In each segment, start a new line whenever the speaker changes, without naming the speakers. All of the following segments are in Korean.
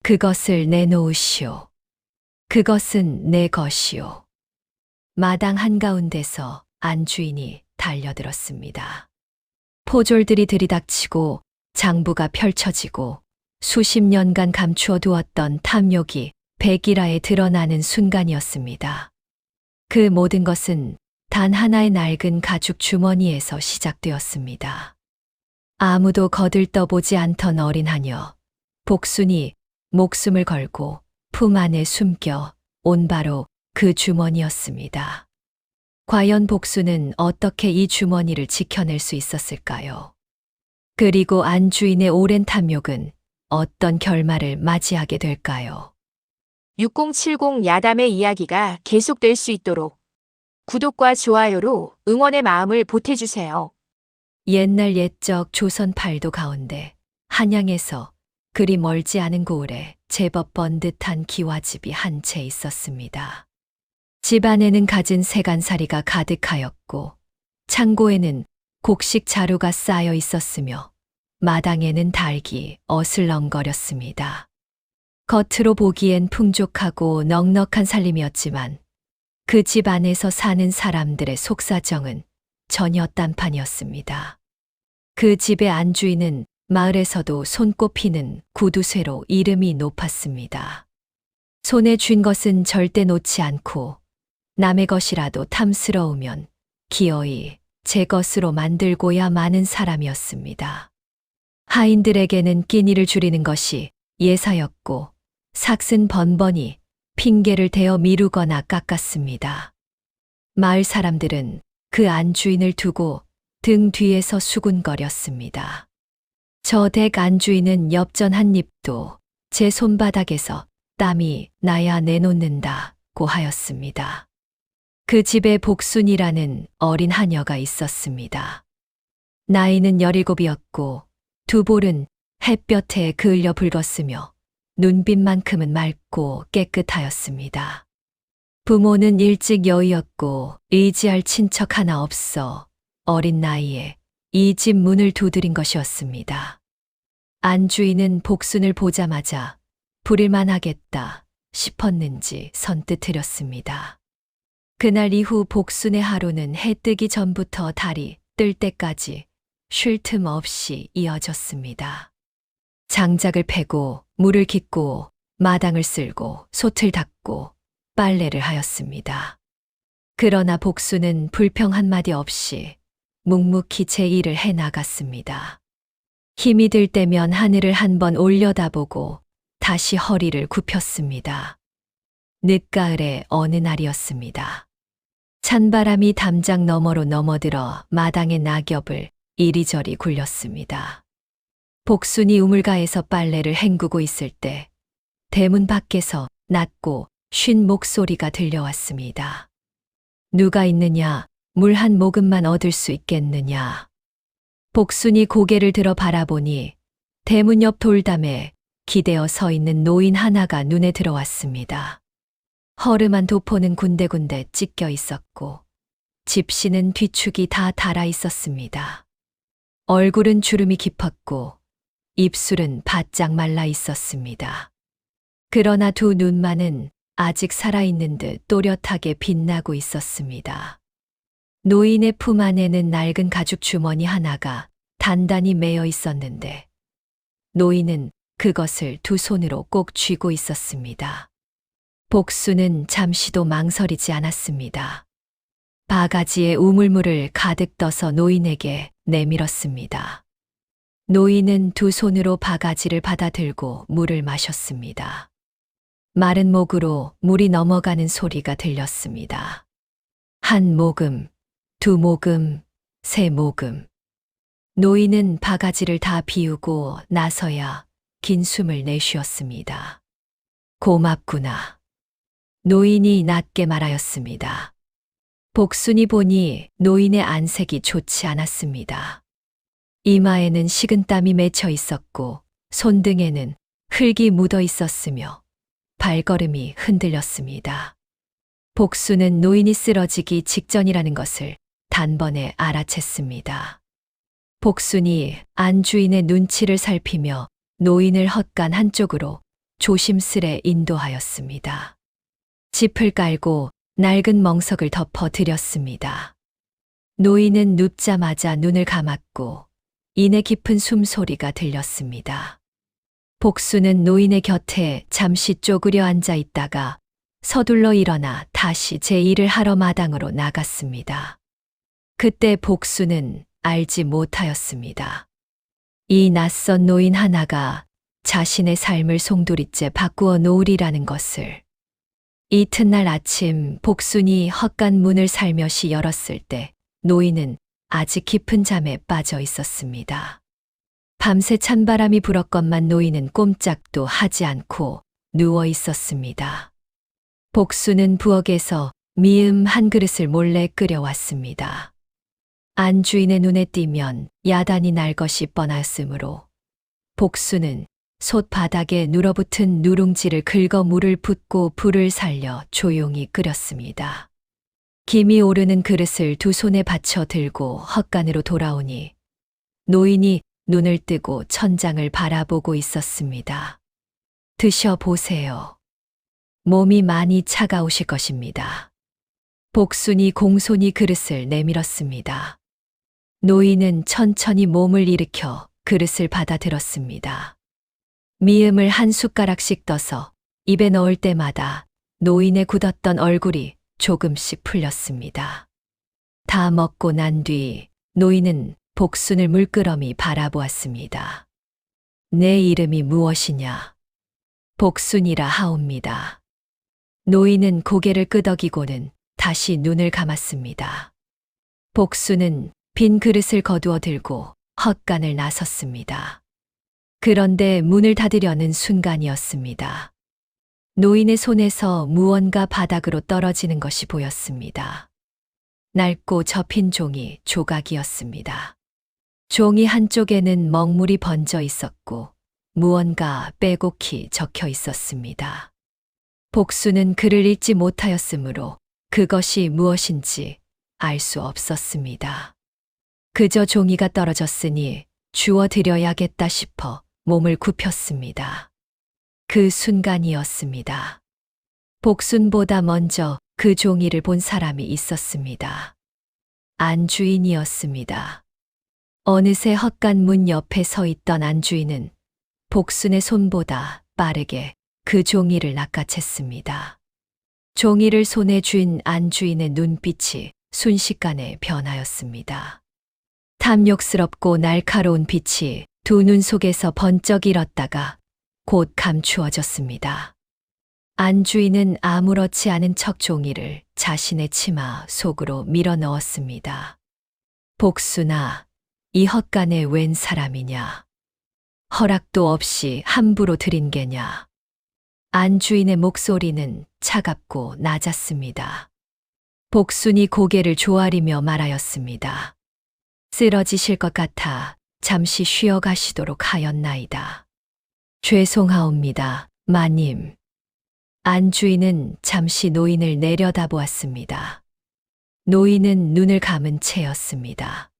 그것을 내놓으시오. 그것은 내 것이오. 마당 한가운데서 안주인이 달려들었습니다. 포졸들이 들이닥치고 장부가 펼쳐지고 수십 년간 감추어 두었던 탐욕이 백일하에 드러나는 순간이었습니다. 그 모든 것은 단 하나의 낡은 가죽 주머니에서 시작되었습니다. 아무도 거들떠보지 않던 어린 하녀, 복순이 목숨을 걸고 품 안에 숨겨 온 바로 그 주머니였습니다. 과연 복순은 어떻게 이 주머니를 지켜낼 수 있었을까요? 그리고 안주인의 오랜 탐욕은 어떤 결말을 맞이하게 될까요?
6070 야담의 이야기가 계속될 수 있도록 구독과 좋아요로 응원의 마음을 보태주세요.
옛날 옛적 조선 팔도 가운데 한양에서 그리 멀지 않은 고을에 제법 번듯한 기와집이 한 채 있었습니다. 집 안에는 갖은 세간살이가 가득하였고 창고에는 곡식 자루가 쌓여 있었으며 마당에는 닭이 어슬렁거렸습니다. 겉으로 보기엔 풍족하고 넉넉한 살림이었지만 그 집 안에서 사는 사람들의 속사정은 전혀 딴판이었습니다. 그 집의 안주인은 마을에서도 손꼽히는 구두쇠로 이름이 높았습니다. 손에 쥔 것은 절대 놓지 않고 남의 것이라도 탐스러우면 기어이 제 것으로 만들고야 마는 사람이었습니다. 하인들에게는 끼니를 줄이는 것이 예사였고 삭슨 번번이 핑계를 대어 미루거나 깎았습니다. 마을 사람들은 그 안주인을 두고 등 뒤에서 수군거렸습니다. 저 댁 안주인은 엽전 한 입도 제 손바닥에서 땀이 나야 내놓는다고 하였습니다. 그 집에 복순이라는 어린 하녀가 있었습니다. 나이는 17이었고 두 볼은 햇볕에 그을려 붉었으며 눈빛만큼은 맑고 깨끗하였습니다. 부모는 일찍 여의었고 의지할 친척 하나 없어 어린 나이에 이 집 문을 두드린 것이었습니다. 안주인은 복순을 보자마자 부릴만 하겠다 싶었는지 선뜻 드렸습니다. 그날 이후 복순의 하루는 해 뜨기 전부터 달이 뜰 때까지 쉴 틈 없이 이어졌습니다. 장작을 패고 물을 깃고 마당을 쓸고 솥을 닦고 빨래를 하였습니다. 그러나 복순은 불평 한마디 없이 묵묵히 제 일을 해나갔습니다. 힘이 들 때면 하늘을 한번 올려다보고 다시 허리를 굽혔습니다. 늦가을의 어느 날이었습니다. 찬바람이 담장 너머로 넘어들어 마당의 낙엽을 이리저리 굴렸습니다. 복순이 우물가에서 빨래를 헹구고 있을 때 대문 밖에서 낮고 쉰 목소리가 들려왔습니다. 누가 있느냐? 물 한 모금만 얻을 수 있겠느냐? 복순이 고개를 들어 바라보니 대문 옆 돌담에 기대어 서 있는 노인 하나가 눈에 들어왔습니다. 허름한 도포는 군데군데 찢겨 있었고 집시는 뒤축이 다 닳아 있었습니다. 얼굴은 주름이 깊었고 입술은 바짝 말라 있었습니다. 그러나 두 눈만은 아직 살아있는 듯 또렷하게 빛나고 있었습니다. 노인의 품 안에는 낡은 가죽 주머니 하나가 단단히 매여 있었는데 노인은 그것을 두 손으로 꼭 쥐고 있었습니다. 복순은 잠시도 망설이지 않았습니다. 바가지에 우물물을 가득 떠서 노인에게 내밀었습니다. 노인은 두 손으로 바가지를 받아들고 물을 마셨습니다. 마른 목으로 물이 넘어가는 소리가 들렸습니다. 한 모금, 두 모금, 세 모금. 노인은 바가지를 다 비우고 나서야 긴 숨을 내쉬었습니다. 고맙구나. 노인이 낮게 말하였습니다. 복순이 보니 노인의 안색이 좋지 않았습니다. 이마에는 식은땀이 맺혀 있었고 손등에는 흙이 묻어 있었으며 발걸음이 흔들렸습니다. 복순은 노인이 쓰러지기 직전이라는 것을 단번에 알아챘습니다. 복순이 안주인의 눈치를 살피며 노인을 헛간 한쪽으로 조심스레 인도하였습니다. 짚을 깔고 낡은 멍석을 덮어 드렸습니다. 노인은 눕자마자 눈을 감았고 이내 깊은 숨소리가 들렸습니다. 복수는 노인의 곁에 잠시 쪼그려 앉아 있다가 서둘러 일어나 다시 제 일을 하러 마당으로 나갔습니다. 그때 복수는 알지 못하였습니다. 이 낯선 노인 하나가 자신의 삶을 송두리째 바꾸어 놓으리라는 것을. 이튿날 아침 복순이 헛간 문을 살며시 열었을 때 노인은 아직 깊은 잠에 빠져 있었습니다. 밤새 찬바람이 불었건만 노인은 꼼짝도 하지 않고 누워 있었습니다. 복수는 부엌에서 미음 한 그릇을 몰래 끓여왔습니다. 안주인의 눈에 띄면 야단이 날 것이 뻔하였으므로 복수는 솥바닥에 눌어붙은 누룽지를 긁어 물을 붓고 불을 살려 조용히 끓였습니다. 김이 오르는 그릇을 두 손에 받쳐 들고 헛간으로 돌아오니 노인이 눈을 뜨고 천장을 바라보고 있었습니다. 드셔보세요. 몸이 많이 차가우실 것입니다. 복순이 공손히 그릇을 내밀었습니다. 노인은 천천히 몸을 일으켜 그릇을 받아들었습니다. 미음을 한 숟가락씩 떠서 입에 넣을 때마다 노인의 굳었던 얼굴이 조금씩 풀렸습니다. 다 먹고 난 뒤 노인은 복순을 물끄러미 바라보았습니다. 내 이름이 무엇이냐? 복순이라 하옵니다. 노인은 고개를 끄덕이고는 다시 눈을 감았습니다. 복순은 빈 그릇을 거두어 들고 헛간을 나섰습니다. 그런데 문을 닫으려는 순간이었습니다. 노인의 손에서 무언가 바닥으로 떨어지는 것이 보였습니다. 낡고 접힌 종이 조각이었습니다. 종이 한쪽에는 먹물이 번져 있었고 무언가 빼곡히 적혀 있었습니다. 복수는 글을 읽지 못하였으므로 그것이 무엇인지 알 수 없었습니다. 그저 종이가 떨어졌으니 주워 드려야겠다 싶어 몸을 굽혔습니다. 그 순간이었습니다. 복순보다 먼저 그 종이를 본 사람이 있었습니다. 안주인이었습니다. 어느새 헛간 문 옆에 서 있던 안주인은 복순의 손보다 빠르게 그 종이를 낚아챘습니다. 종이를 손에 쥔 안주인의 눈빛이 순식간에 변하였습니다. 탐욕스럽고 날카로운 빛이 두 눈 속에서 번쩍 일었다가 곧 감추어졌습니다. 안주인은 아무렇지 않은 척 종이를 자신의 치마 속으로 밀어 넣었습니다. 복순아, 이 헛간에 웬 사람이냐? 허락도 없이 함부로 들인 게냐? 안주인의 목소리는 차갑고 낮았습니다. 복순이 고개를 조아리며 말하였습니다. 쓰러지실 것 같아 잠시 쉬어 가시도록 하였나이다. 죄송하옵니다, 마님. 안주인은 잠시 노인을 내려다보았습니다. 노인은 눈을 감은 채였습니다.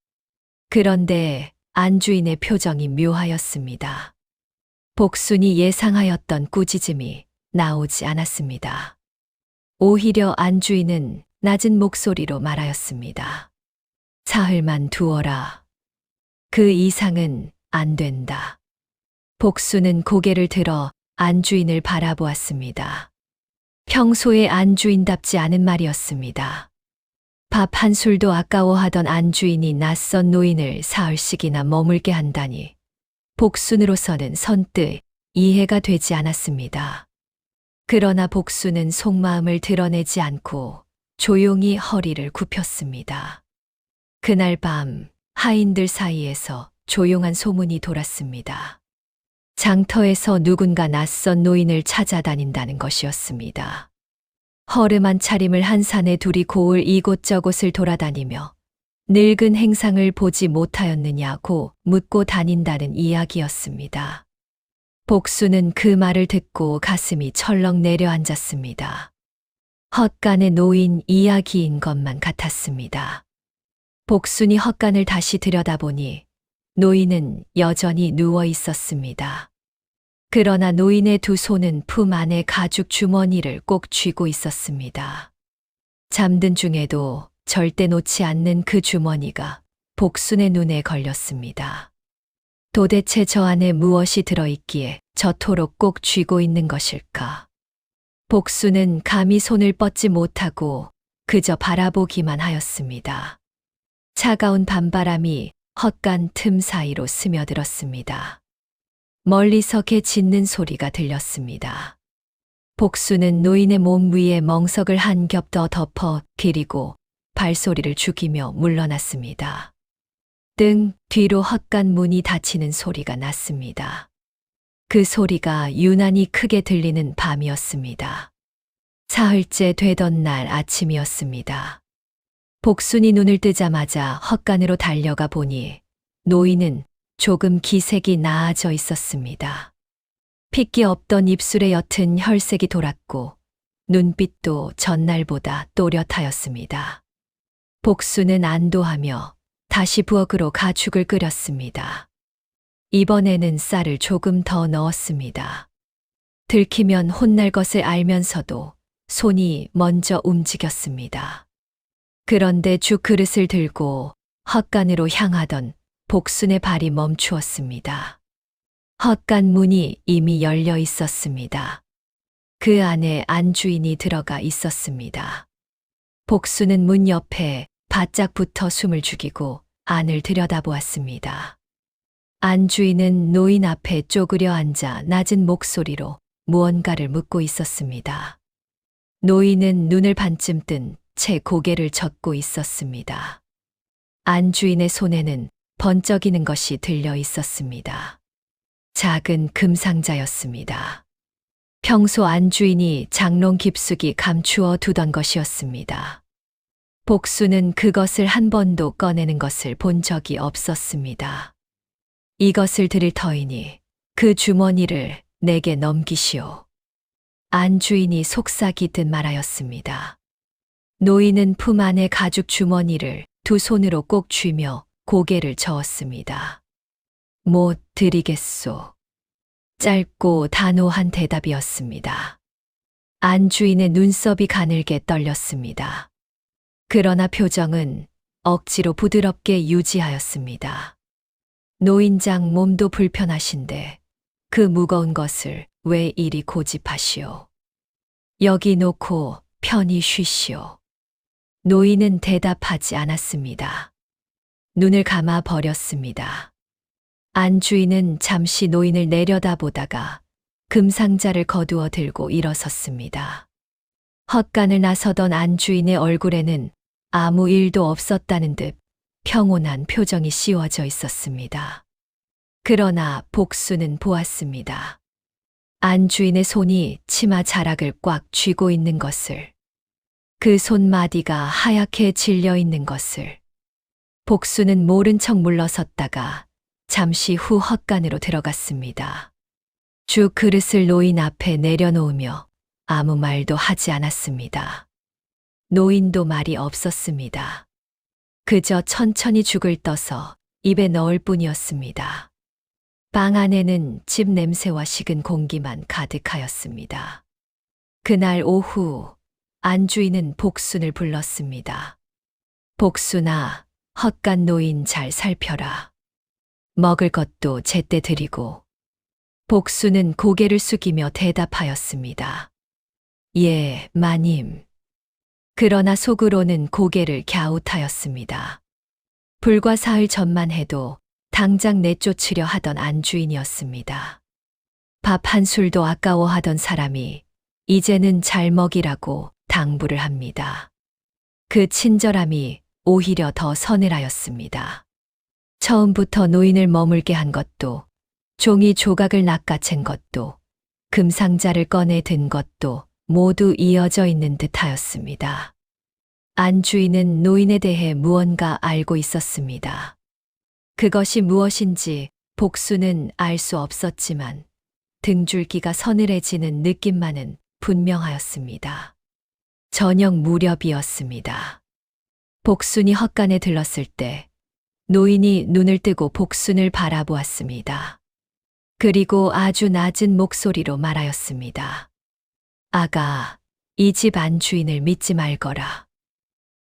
그런데 안주인의 표정이 묘하였습니다. 복순이 예상하였던 꾸짖음이 나오지 않았습니다. 오히려 안주인은 낮은 목소리로 말하였습니다. 사흘만 두어라. 그 이상은 안 된다. 복순은 고개를 들어 안주인을 바라보았습니다. 평소에 안주인답지 않은 말이었습니다. 밥 한 술도 아까워하던 안주인이 낯선 노인을 사흘씩이나 머물게 한다니 복순으로서는 선뜻 이해가 되지 않았습니다. 그러나 복순은 속마음을 드러내지 않고 조용히 허리를 굽혔습니다. 그날 밤 하인들 사이에서 조용한 소문이 돌았습니다. 장터에서 누군가 낯선 노인을 찾아다닌다는 것이었습니다. 허름한 차림을 한 사내 둘이 고을 이곳저곳을 돌아다니며 늙은 행상을 보지 못하였느냐고 묻고 다닌다는 이야기였습니다. 복수는 그 말을 듣고 가슴이 철렁 내려앉았습니다. 헛간에 놓인 이야기인 것만 같았습니다. 복순이 헛간을 다시 들여다보니 노인은 여전히 누워 있었습니다. 그러나 노인의 두 손은 품 안에 가죽 주머니를 꼭 쥐고 있었습니다. 잠든 중에도 절대 놓지 않는 그 주머니가 복순의 눈에 걸렸습니다. 도대체 저 안에 무엇이 들어있기에 저토록 꼭 쥐고 있는 것일까? 복순은 감히 손을 뻗지 못하고 그저 바라보기만 하였습니다. 차가운 밤바람이 헛간 틈 사이로 스며들었습니다. 멀리서 개 짖는 소리가 들렸습니다. 복순은 노인의 몸 위에 멍석을 한 겹 더 덮어 그리고 발소리를 죽이며 물러났습니다. 등 뒤로 헛간 문이 닫히는 소리가 났습니다. 그 소리가 유난히 크게 들리는 밤이었습니다. 사흘째 되던 날 아침이었습니다. 복순이 눈을 뜨자마자 헛간으로 달려가 보니 노인은 조금 기색이 나아져 있었습니다. 핏기 없던 입술에 옅은 혈색이 돌았고 눈빛도 전날보다 또렷하였습니다. 복순은 안도하며 다시 부엌으로 가죽을 끓였습니다. 이번에는 쌀을 조금 더 넣었습니다. 들키면 혼날 것을 알면서도 손이 먼저 움직였습니다. 그런데 죽 그릇을 들고 헛간으로 향하던 복순의 발이 멈추었습니다. 헛간 문이 이미 열려 있었습니다. 그 안에 안주인이 들어가 있었습니다. 복순은 문 옆에 바짝 붙어 숨을 죽이고 안을 들여다보았습니다. 안주인은 노인 앞에 쪼그려 앉아 낮은 목소리로 무언가를 묻고 있었습니다. 노인은 눈을 반쯤 뜬 채 고개를 젓고 있었습니다. 안주인의 손에는 번쩍이는 것이 들려 있었습니다. 작은 금상자였습니다. 평소 안주인이 장롱 깊숙이 감추어 두던 것이었습니다. 복순은 그것을 한 번도 꺼내는 것을 본 적이 없었습니다. 이것을 드릴 터이니 그 주머니를 내게 넘기시오. 안주인이 속삭이듯 말하였습니다. 노인은 품 안에 가죽 주머니를 두 손으로 꼭 쥐며 고개를 저었습니다. 못 드리겠소. 짧고 단호한 대답이었습니다. 안주인의 눈썹이 가늘게 떨렸습니다. 그러나 표정은 억지로 부드럽게 유지하였습니다. 노인장 몸도 불편하신데 그 무거운 것을 왜 이리 고집하시오. 여기 놓고 편히 쉬시오. 노인은 대답하지 않았습니다. 눈을 감아 버렸습니다. 안주인은 잠시 노인을 내려다보다가 금상자를 거두어 들고 일어섰습니다. 헛간을 나서던 안주인의 얼굴에는 아무 일도 없었다는 듯 평온한 표정이 씌워져 있었습니다. 그러나 복순은 보았습니다. 안주인의 손이 치마 자락을 꽉 쥐고 있는 것을, 그 손마디가 하얗게 질려 있는 것을. 복순은 모른 척 물러섰다가 잠시 후 헛간으로 들어갔습니다. 죽 그릇을 노인 앞에 내려놓으며 아무 말도 하지 않았습니다. 노인도 말이 없었습니다. 그저 천천히 죽을 떠서 입에 넣을 뿐이었습니다. 방 안에는 집 냄새와 식은 공기만 가득하였습니다. 그날 오후 안주인은 복순을 불렀습니다. 복순아, 헛간 노인 잘 살펴라. 먹을 것도 제때 드리고. 복순은 고개를 숙이며 대답하였습니다. 예, 마님. 그러나 속으로는 고개를 갸웃하였습니다. 불과 사흘 전만 해도 당장 내쫓으려 하던 안주인이었습니다. 밥 한 술도 아까워하던 사람이 이제는 잘 먹이라고 당부를 합니다. 그 친절함이 오히려 더 서늘하였습니다. 처음부터 노인을 머물게 한 것도, 종이 조각을 낚아챈 것도, 금상자를 꺼내 든 것도 모두 이어져 있는 듯하였습니다. 안주인은 노인에 대해 무언가 알고 있었습니다. 그것이 무엇인지 복순은 알 수 없었지만 등줄기가 서늘해지는 느낌만은 분명하였습니다. 저녁 무렵이었습니다. 복순이 헛간에 들렀을 때 노인이 눈을 뜨고 복순을 바라보았습니다. 그리고 아주 낮은 목소리로 말하였습니다. 아가, 이 집 안주인을 믿지 말거라.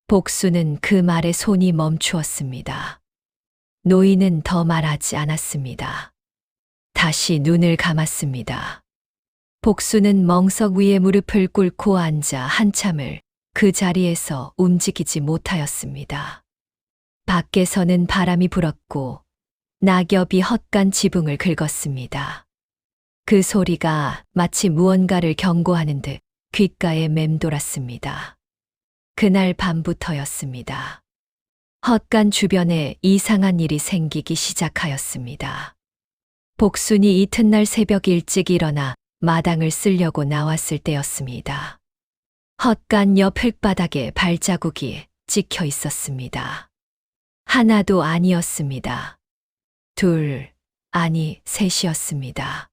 복수는 그 말에 손이 멈추었습니다. 노인은 더 말하지 않았습니다. 다시 눈을 감았습니다. 복수는 멍석 위에 무릎을 꿇고 앉아 한참을 그 자리에서 움직이지 못하였습니다. 밖에서는 바람이 불었고 낙엽이 헛간 지붕을 긁었습니다. 그 소리가 마치 무언가를 경고하는 듯 귓가에 맴돌았습니다. 그날 밤부터였습니다. 헛간 주변에 이상한 일이 생기기 시작하였습니다. 복순이 이튿날 새벽 일찍 일어나 마당을 쓸려고 나왔을 때였습니다. 헛간 옆 흙바닥에 발자국이 찍혀 있었습니다. 하나도 아니었습니다. 둘, 아니 셋이었습니다.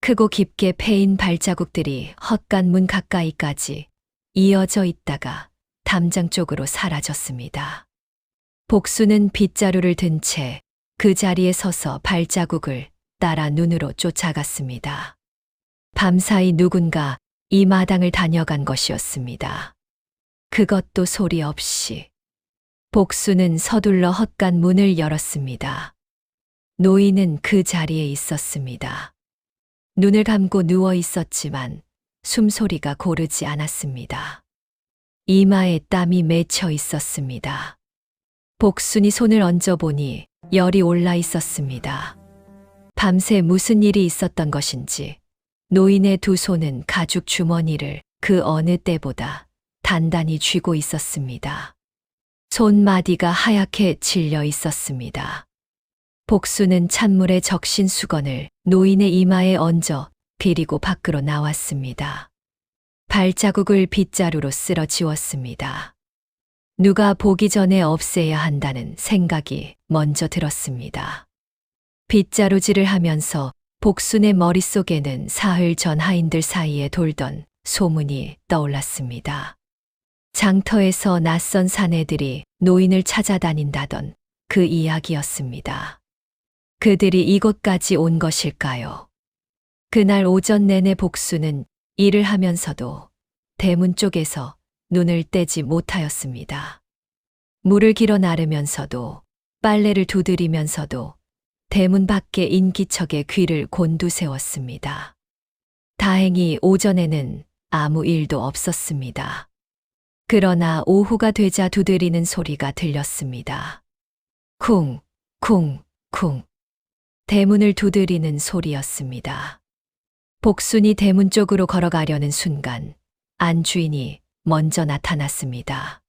크고 깊게 패인 발자국들이 헛간 문 가까이까지 이어져 있다가 담장 쪽으로 사라졌습니다. 복수는 빗자루를 든 채 그 자리에 서서 발자국을 따라 눈으로 쫓아갔습니다. 밤사이 누군가 이 마당을 다녀간 것이었습니다. 그것도 소리 없이. 복수는 서둘러 헛간 문을 열었습니다. 노인은 그 자리에 있었습니다. 눈을 감고 누워 있었지만 숨소리가 고르지 않았습니다. 이마에 땀이 맺혀 있었습니다. 복순이 손을 얹어보니 열이 올라 있었습니다. 밤새 무슨 일이 있었던 것인지 노인의 두 손은 가죽 주머니를 그 어느 때보다 단단히 쥐고 있었습니다. 손마디가 하얗게 질려 있었습니다. 복수는 찬물에 적신 수건을 노인의 이마에 얹어 비리고 밖으로 나왔습니다. 발자국을 빗자루로 쓸어 지웠습니다. 누가 보기 전에 없애야 한다는 생각이 먼저 들었습니다. 빗자루질을 하면서 복순의 머릿속에는 사흘 전 하인들 사이에 돌던 소문이 떠올랐습니다. 장터에서 낯선 사내들이 노인을 찾아다닌다던 그 이야기였습니다. 그들이 이곳까지 온 것일까요? 그날 오전 내내 복수는 일을 하면서도 대문 쪽에서 눈을 떼지 못하였습니다. 물을 길어 나르면서도 빨래를 두드리면서도 대문 밖에 인기척에 귀를 곤두세웠습니다. 다행히 오전에는 아무 일도 없었습니다. 그러나 오후가 되자 두드리는 소리가 들렸습니다. 쿵, 쿵, 쿵. 대문을 두드리는 소리였습니다. 복순이 대문 쪽으로 걸어가려는 순간 안주인이 먼저 나타났습니다.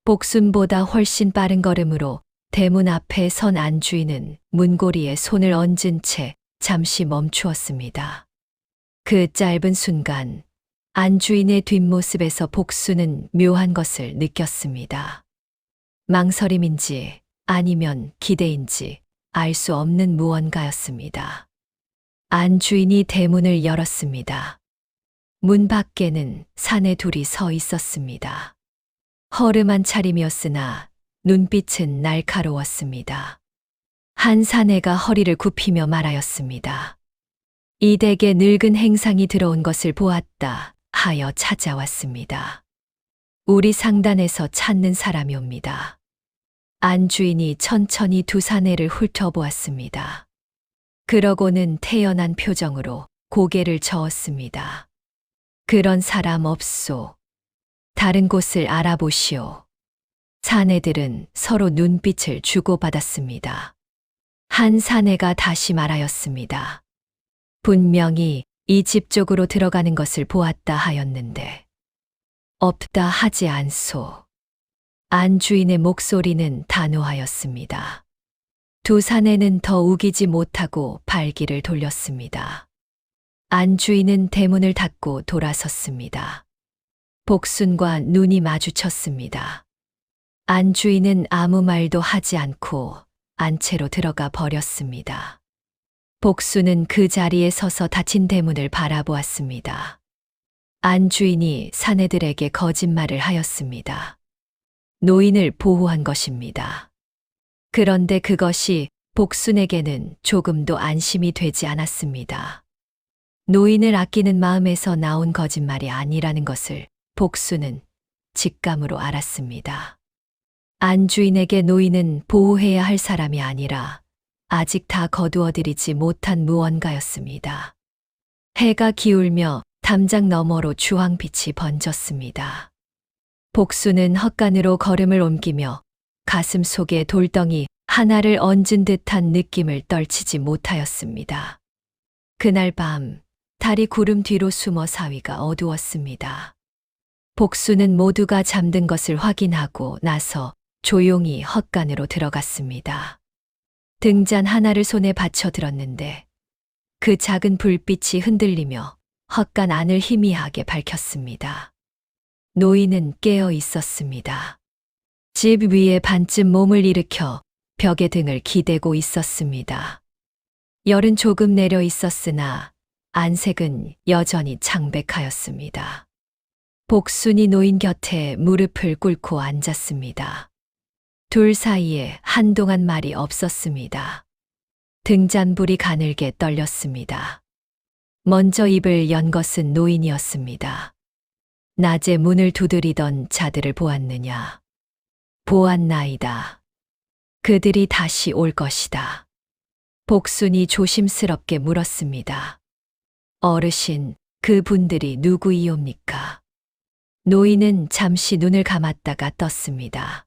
복순보다 훨씬 빠른 걸음으로 대문 앞에 선 안주인은 문고리에 손을 얹은 채 잠시 멈추었습니다. 그 짧은 순간 안주인의 뒷모습에서 복수는 묘한 것을 느꼈습니다. 망설임인지 아니면 기대인지 알 수 없는 무언가였습니다. 안주인이 대문을 열었습니다. 문 밖에는 사내 둘이 서 있었습니다. 허름한 차림이었으나 눈빛은 날카로웠습니다. 한 사내가 허리를 굽히며 말하였습니다. 이 댁에 늙은 행상이 들어온 것을 보았다 하여 찾아왔습니다. 우리 상단에서 찾는 사람이 옵니다. 안주인이 천천히 두 사내를 훑어보았습니다. 그러고는 태연한 표정으로 고개를 저었습니다. 그런 사람 없소. 다른 곳을 알아보시오. 사내들은 서로 눈빛을 주고받았습니다. 한 사내가 다시 말하였습니다. 분명히 이 집 쪽으로 들어가는 것을 보았다 하였는데 없다 하지 않소. 안주인의 목소리는 단호하였습니다. 두 사내는 더 우기지 못하고 발길을 돌렸습니다. 안주인은 대문을 닫고 돌아섰습니다. 복순과 눈이 마주쳤습니다. 안주인은 아무 말도 하지 않고 안채로 들어가 버렸습니다. 복순은 그 자리에 서서 닫힌 대문을 바라보았습니다. 안주인이 사내들에게 거짓말을 하였습니다. 노인을 보호한 것입니다. 그런데 그것이 복순에게는 조금도 안심이 되지 않았습니다. 노인을 아끼는 마음에서 나온 거짓말이 아니라는 것을 복순은 직감으로 알았습니다. 안 주인에게 노인은 보호해야 할 사람이 아니라 아직 다 거두어들이지 못한 무언가였습니다. 해가 기울며 담장 너머로 주황빛이 번졌습니다. 복순은 헛간으로 걸음을 옮기며 가슴 속에 돌덩이 하나를 얹은 듯한 느낌을 떨치지 못하였습니다. 그날 밤 달이 구름 뒤로 숨어 사위가 어두웠습니다. 복순은 모두가 잠든 것을 확인하고 나서 조용히 헛간으로 들어갔습니다. 등잔 하나를 손에 받쳐 들었는데 그 작은 불빛이 흔들리며 헛간 안을 희미하게 밝혔습니다. 노인은 깨어 있었습니다. 집 위에 반쯤 몸을 일으켜 벽에 등을 기대고 있었습니다. 열은 조금 내려 있었으나 안색은 여전히 창백하였습니다. 복순이 노인 곁에 무릎을 꿇고 앉았습니다. 둘 사이에 한동안 말이 없었습니다. 등잔불이 가늘게 떨렸습니다. 먼저 입을 연 것은 노인이었습니다. 낮에 문을 두드리던 자들을 보았느냐? 보았나이다. 그들이 다시 올 것이다. 복순이 조심스럽게 물었습니다. 어르신, 그 분들이 누구이옵니까? 노인은 잠시 눈을 감았다가 떴습니다.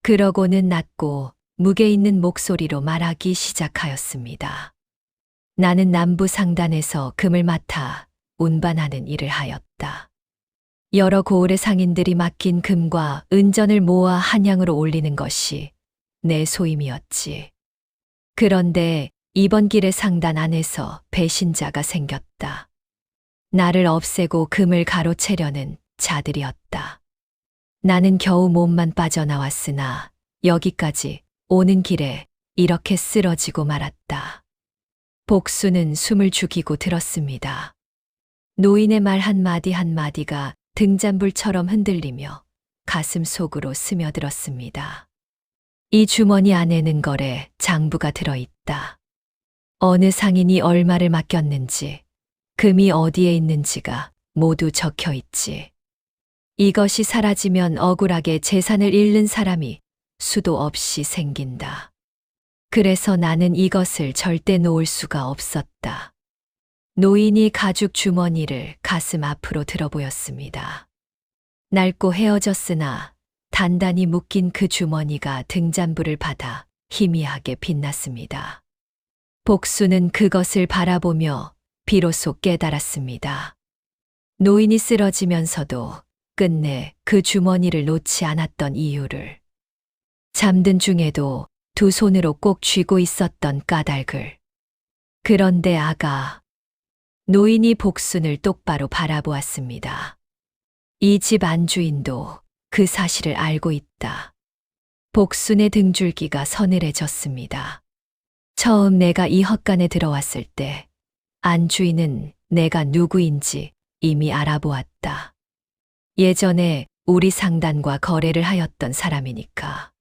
그러고는 낮고 무게 있는 목소리로 말하기 시작하였습니다. 나는 남부 상단에서 금을 맡아 운반하는 일을 하였다. 여러 고을의 상인들이 맡긴 금과 은전을 모아 한양으로 올리는 것이 내 소임이었지. 그런데 이번 길의 상단 안에서 배신자가 생겼다. 나를 없애고 금을 가로채려는 자들이었다. 나는 겨우 몸만 빠져나왔으나 여기까지 오는 길에 이렇게 쓰러지고 말았다. 복순은 숨을 죽이고 들었습니다. 노인의 말 한마디 한마디가 등잔불처럼 흔들리며 가슴 속으로 스며들었습니다. 이 주머니 안에는 거래 장부가 들어있다. 어느 상인이 얼마를 맡겼는지, 금이 어디에 있는지가 모두 적혀 있지. 이것이 사라지면 억울하게 재산을 잃는 사람이 수도 없이 생긴다. 그래서 나는 이것을 절대 놓을 수가 없었다. 노인이 가죽 주머니를 가슴 앞으로 들어 보였습니다. 낡고 헤어졌으나 단단히 묶인 그 주머니가 등잔불을 받아 희미하게 빛났습니다. 복순은 그것을 바라보며 비로소 깨달았습니다. 노인이 쓰러지면서도 끝내 그 주머니를 놓지 않았던 이유를. 잠든 중에도 두 손으로 꼭 쥐고 있었던 까닭을. 그런데 아가, 노인이 복순을 똑바로 바라보았습니다. 이 집 안주인도 그 사실을 알고 있다. 복순의 등줄기가 서늘해졌습니다. 처음 내가 이 헛간에 들어왔을 때 안주인은 내가 누구인지 이미 알아보았다. 예전에 우리 상단과 거래를 하였던 사람이니까.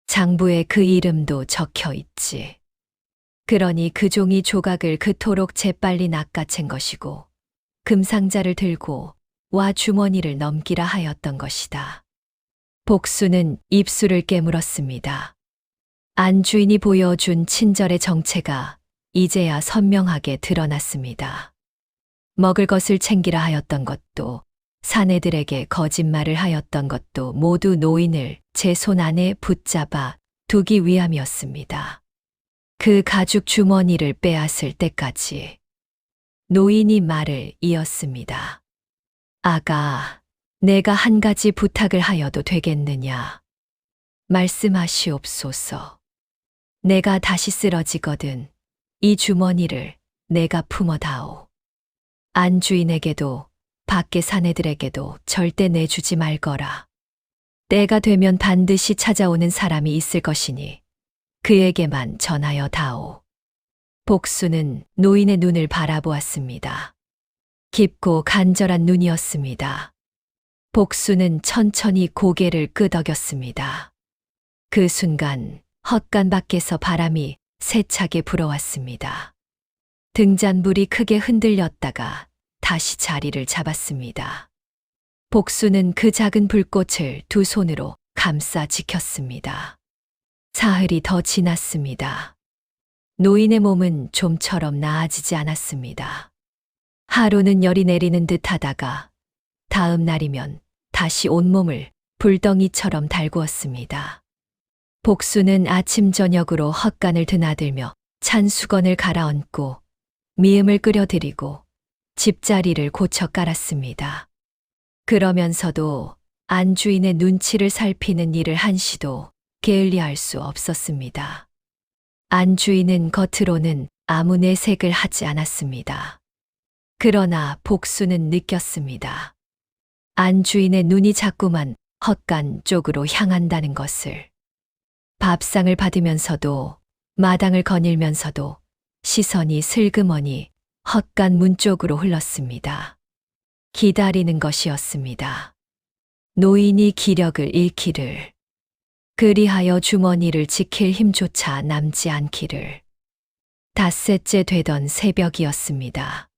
장부에 그 이름도 적혀 있지. 그러니 그 종이 조각을 그토록 재빨리 낚아챈 것이고 금상자를 들고 와 주머니를 넘기라 하였던 것이다. 복순은 입술을 깨물었습니다. 안주인이 보여준 친절의 정체가 이제야 선명하게 드러났습니다. 먹을 것을 챙기라 하였던 것도 사내들에게 거짓말을 하였던 것도 모두 노인을 제 손 안에 붙잡아 두기 위함이었습니다. 그 가죽 주머니를 빼앗을 때까지. 노인이 말을 이었습니다. 아가, 내가 한 가지 부탁을 하여도 되겠느냐? 말씀하시옵소서. 내가 다시 쓰러지거든 이 주머니를 내가 품어다오. 안주인에게도 밖의 사내들에게도 절대 내주지 말거라. 때가 되면 반드시 찾아오는 사람이 있을 것이니 그에게만 전하여 다오. 복순은 노인의 눈을 바라보았습니다. 깊고 간절한 눈이었습니다. 복순은 천천히 고개를 끄덕였습니다. 그 순간 헛간 밖에서 바람이 세차게 불어왔습니다. 등잔불이 크게 흔들렸다가 다시 자리를 잡았습니다. 복수는 그 작은 불꽃을 두 손으로 감싸 지켰습니다. 사흘이 더 지났습니다. 노인의 몸은 좀처럼 나아지지 않았습니다. 하루는 열이 내리는 듯 하다가 다음 날이면 다시 온몸을 불덩이처럼 달구었습니다. 복수는 아침 저녁으로 헛간을 드나들며 찬 수건을 갈아얹고 미음을 끓여드리고 집자리를 고쳐 깔았습니다. 그러면서도 안주인의 눈치를 살피는 일을 한시도 게을리할 수 없었습니다. 안주인은 겉으로는 아무 내색을 하지 않았습니다. 그러나 복수는 느꼈습니다. 안주인의 눈이 자꾸만 헛간 쪽으로 향한다는 것을. 밥상을 받으면서도 마당을 거닐면서도 시선이 슬그머니 헛간 문 쪽으로 흘렀습니다. 기다리는 것이었습니다. 노인이 기력을 잃기를, 그리하여 주머니를 지킬 힘조차 남지 않기를. 닷새째 되던 새벽이었습니다.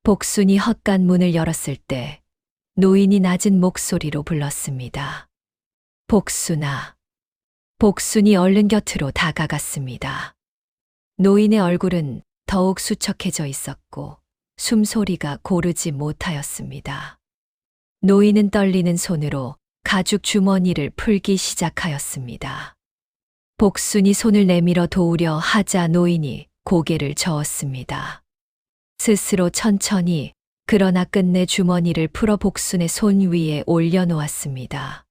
복순이 헛간 문을 열었을 때 노인이 낮은 목소리로 불렀습니다. 복순아. 복순이 얼른 곁으로 다가갔습니다. 노인의 얼굴은 더욱 수척해져 있었고 숨소리가 고르지 못하였습니다. 노인은 떨리는 손으로 가죽 주머니를 풀기 시작하였습니다. 복순이 손을 내밀어 도우려 하자 노인이 고개를 저었습니다. 스스로 천천히 그러나 끝내 주머니를 풀어 복순의 손 위에 올려놓았습니다.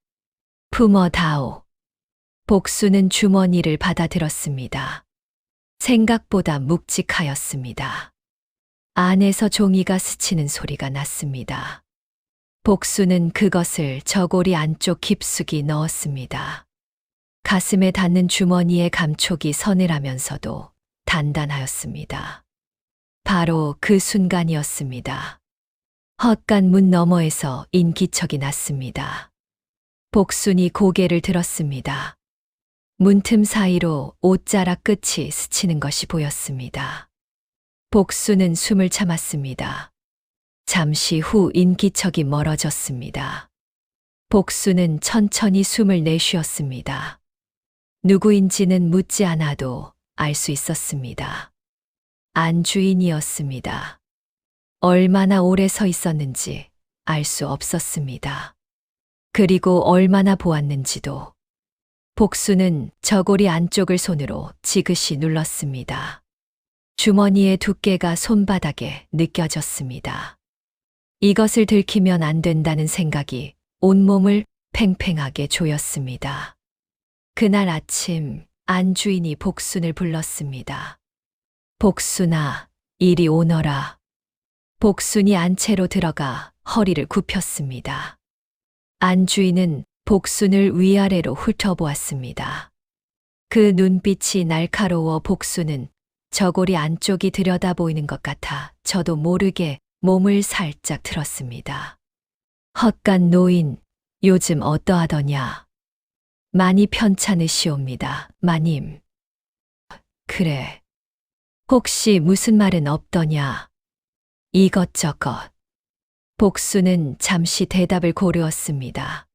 품어다오. 복순은 주머니를 받아들었습니다. 생각보다 묵직하였습니다. 안에서 종이가 스치는 소리가 났습니다. 복순은 그것을 저고리 안쪽 깊숙이 넣었습니다. 가슴에 닿는 주머니의 감촉이 서늘하면서도 단단하였습니다. 바로 그 순간이었습니다. 헛간 문 너머에서 인기척이 났습니다. 복순이 고개를 들었습니다. 문틈 사이로 옷자락 끝이 스치는 것이 보였습니다. 복순은 숨을 참았습니다. 잠시 후 인기척이 멀어졌습니다. 복순은 천천히 숨을 내쉬었습니다. 누구인지는 묻지 않아도 알 수 있었습니다. 안주인이었습니다. 얼마나 오래 서 있었는지 알 수 없었습니다. 그리고 얼마나 보았는지도. 복순은 저고리 안쪽을 손으로 지그시 눌렀습니다. 주머니의 두께가 손바닥에 느껴졌습니다. 이것을 들키면 안 된다는 생각이 온몸을 팽팽하게 조였습니다. 그날 아침 안주인이 복순을 불렀습니다. 복순아, 이리 오너라. 복순이 안채로 들어가 허리를 굽혔습니다. 안주인은 복순을 위아래로 훑어보았습니다. 그 눈빛이 날카로워 복순은 저고리 안쪽이 들여다보이는 것 같아 저도 모르게 몸을 살짝 틀었습니다. 헛간 노인, 요즘 어떠하더냐? 많이 편찮으시옵니다, 마님. 그래. 혹시 무슨 말은 없더냐? 이것저것. 복순은 잠시 대답을 고르었습니다.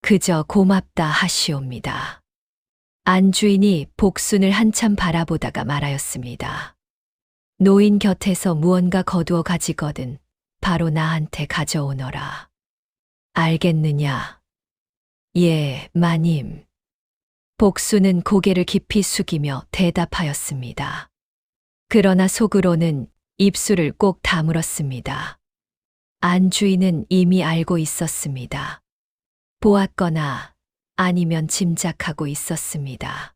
그저 고맙다 하시옵니다. 안주인이 복순을 한참 바라보다가 말하였습니다. 노인 곁에서 무언가 거두어 가지거든 바로 나한테 가져오너라. 알겠느냐? 예, 마님. 복순은 고개를 깊이 숙이며 대답하였습니다. 그러나 속으로는 입술을 꼭 다물었습니다. 안주인은 이미 알고 있었습니다. 보았거나 아니면 짐작하고 있었습니다.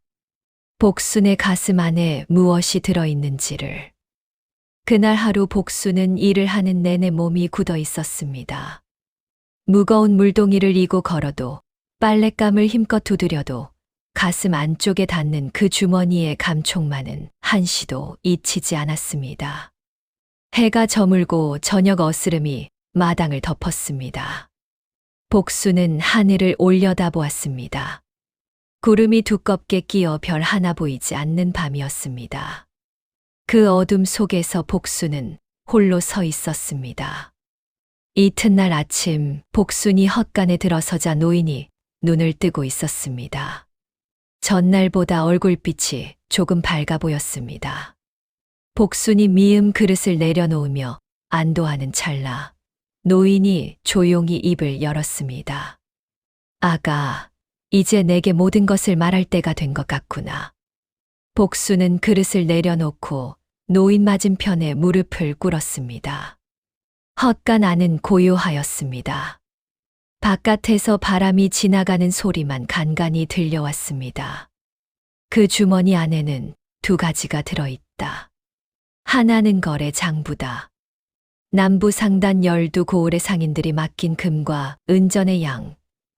복순의 가슴 안에 무엇이 들어있는지를. 그날 하루 복순은 일을 하는 내내 몸이 굳어 있었습니다. 무거운 물동이를 이고 걸어도 빨랫감을 힘껏 두드려도 가슴 안쪽에 닿는 그 주머니의 감촉만은 한시도 잊히지 않았습니다. 해가 저물고 저녁 어스름이 마당을 덮었습니다. 복순은 하늘을 올려다보았습니다. 구름이 두껍게 끼어 별 하나 보이지 않는 밤이었습니다. 그 어둠 속에서 복순은 홀로 서 있었습니다. 이튿날 아침 복순이 헛간에 들어서자 노인이 눈을 뜨고 있었습니다. 전날보다 얼굴빛이 조금 밝아 보였습니다. 복순이 미음 그릇을 내려놓으며 안도하는 찰나 노인이 조용히 입을 열었습니다. 아가, 이제 내게 모든 것을 말할 때가 된 것 같구나. 복순은 그릇을 내려놓고 노인 맞은편에 무릎을 꿇었습니다. 헛간 안은 고요하였습니다. 바깥에서 바람이 지나가는 소리만 간간히 들려왔습니다. 그 주머니 안에는 두 가지가 들어있다. 하나는 거래 장부다. 남부 상단 12고을의 상인들이 맡긴 금과 은전의 양,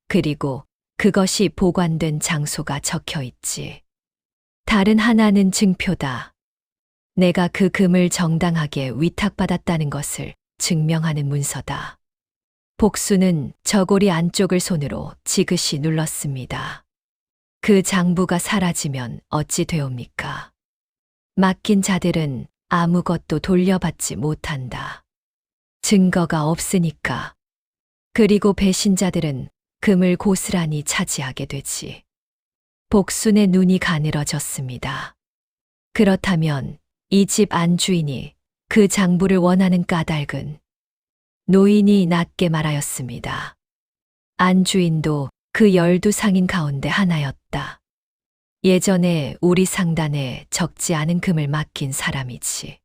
그리고 그것이 보관된 장소가 적혀 있지. 다른 하나는 증표다. 내가 그 금을 정당하게 위탁받았다는 것을 증명하는 문서다. 복순은 저고리 안쪽을 손으로 지그시 눌렀습니다. 그 장부가 사라지면 어찌 되옵니까? 맡긴 자들은 아무것도 돌려받지 못한다. 증거가 없으니까. 그리고 배신자들은 금을 고스란히 차지하게 되지. 복순의 눈이 가늘어졌습니다. 그렇다면 이 집 안주인이 그 장부를 원하는 까닭은? 노인이 낮게 말하였습니다. 안주인도 그 12상인 가운데 하나였다. 예전에 우리 상단에 적지 않은 금을 맡긴 사람이지.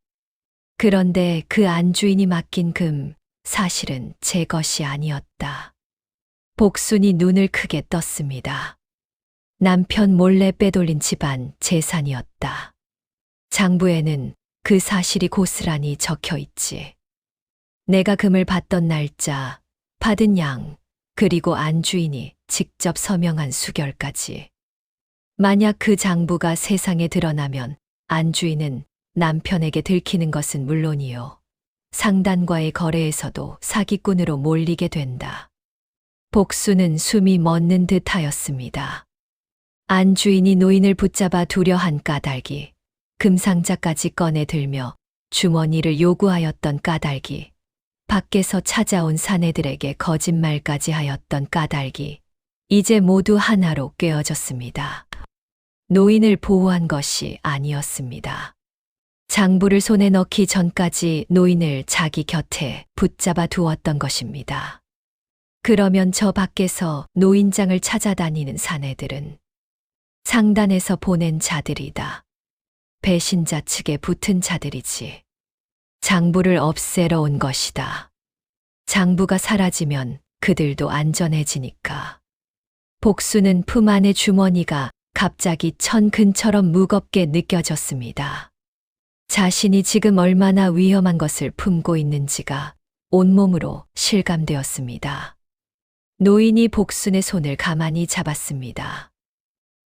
그런데 그 안주인이 맡긴 금, 사실은 제 것이 아니었다. 복순이 눈을 크게 떴습니다. 남편 몰래 빼돌린 집안 재산이었다. 장부에는 그 사실이 고스란히 적혀 있지. 내가 금을 받던 날짜, 받은 양, 그리고 안주인이 직접 서명한 수결까지. 만약 그 장부가 세상에 드러나면 안주인은 남편에게 들키는 것은 물론이요. 상단과의 거래에서도 사기꾼으로 몰리게 된다. 복순은 숨이 멎는 듯 하였습니다. 안주인이 노인을 붙잡아 두려 한 까닭이, 금상자까지 꺼내 들며 주머니를 요구하였던 까닭이, 밖에서 찾아온 사내들에게 거짓말까지 하였던 까닭이 이제 모두 하나로 꿰어졌습니다. 노인을 보호한 것이 아니었습니다. 장부를 손에 넣기 전까지 노인을 자기 곁에 붙잡아 두었던 것입니다. 그러면 저 밖에서 노인장을 찾아다니는 사내들은 상단에서 보낸 자들이다. 배신자 측에 붙은 자들이지. 장부를 없애러 온 것이다. 장부가 사라지면 그들도 안전해지니까. 복순은 품 안의 주머니가 갑자기 천근처럼 무겁게 느껴졌습니다. 자신이 지금 얼마나 위험한 것을 품고 있는지가 온몸으로 실감되었습니다. 노인이 복순의 손을 가만히 잡았습니다.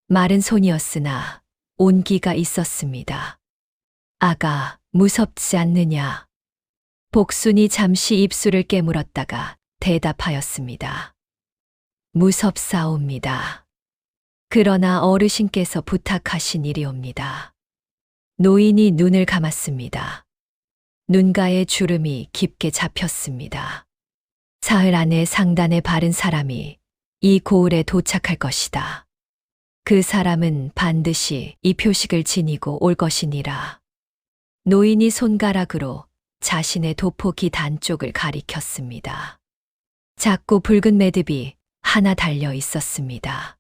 마른 손이었으나 온기가 있었습니다. 아가, 무섭지 않느냐? 복순이 잠시 입술을 깨물었다가 대답하였습니다. 무섭사옵니다. 그러나 어르신께서 부탁하신 일이옵니다. 노인이 눈을 감았습니다. 눈가에 주름이 깊게 잡혔습니다. 사흘 안에 상단에 바른 사람이 이 고을에 도착할 것이다. 그 사람은 반드시 이 표식을 지니고 올 것이니라. 노인이 손가락으로 자신의 도포 깃 안쪽을 가리켰습니다. 작고 붉은 매듭이 하나 달려 있었습니다.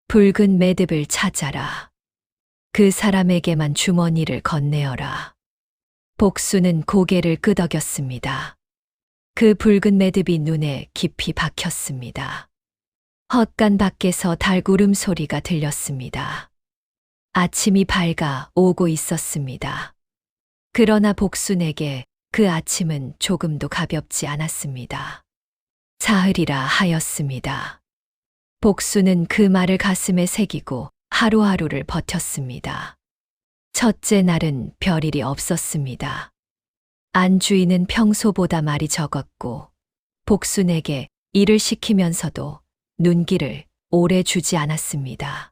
붉은 매듭을 찾아라. 그 사람에게만 주머니를 건네어라. 복순은 고개를 끄덕였습니다. 그 붉은 매듭이 눈에 깊이 박혔습니다. 헛간 밖에서 달구름 소리가 들렸습니다. 아침이 밝아 오고 있었습니다. 그러나 복순에게 그 아침은 조금도 가볍지 않았습니다. 사흘이라 하였습니다. 복순은 그 말을 가슴에 새기고 하루하루를 버텼습니다. 첫째 날은 별일이 없었습니다. 안주인은 평소보다 말이 적었고 복순에게 일을 시키면서도 눈길을 오래 주지 않았습니다.